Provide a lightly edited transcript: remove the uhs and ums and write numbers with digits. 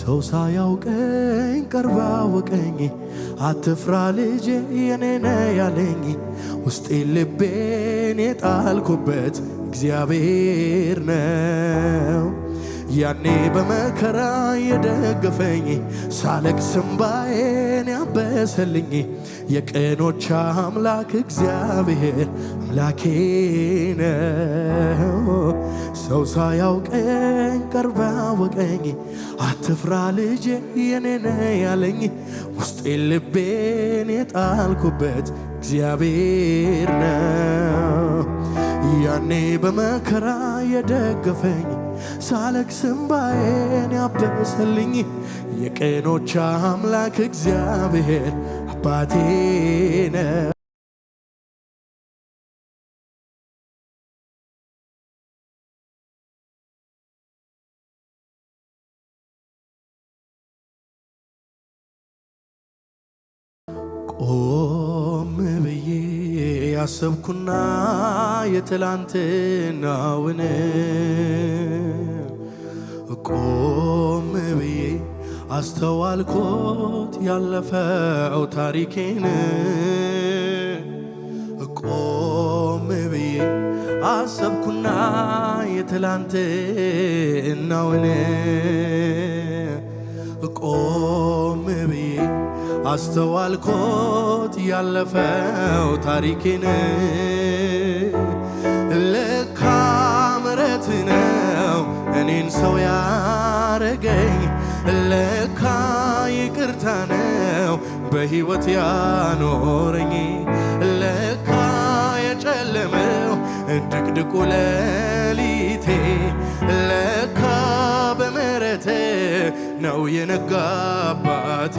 ሰው ሳያውቀኝ ቀርባ አወቀኝ። አትፍራ ልጄ የኔ ነህ ያለኝ ውስጤን ልቤን የጣልኩበት እግዚአብሔር ነው። ያኔ በመከራ የደገፈኝ ሳለቅስ እንባዬን ያበሰልኝ የቀኖች አምላክ እግዚአብሔር አምላኬ ነው። ሰው ሳያውቀኝ ቀርቦ አወቀኝ። አትፍራ ልጄ የኔ ነህ ያለኝ ውስጤን ልቤን የጣልኩበት እግዚአብሔር ነው። ያኔ በመከራ የደገፈኝ ሳለቅስ እንባዬን ያበሰልኝ የቀኖች አምላክ እግዚአብሔር አባቴ ነው። ቆም ብዬ ያሰብኩና የትላንትናውን ቆም ብዬ አስተዋልኩት ያለፈው ታሪኬን። ቆም ብዬ አሰብኩና የትላንትናውን ቆም ብዬ አስተዋልኩት ያለፈው ታሪኬን። ለካ ምሕረት ነው እኔን ሰው ያረገኝ፣ ለካ ይቅርታ ነው በሕይወት ያኖረኝ፣ ለካ የጨለመው ድቅድቁ ሌሊቴ ለካ በምሕረት ነው የነጋ አባቴ።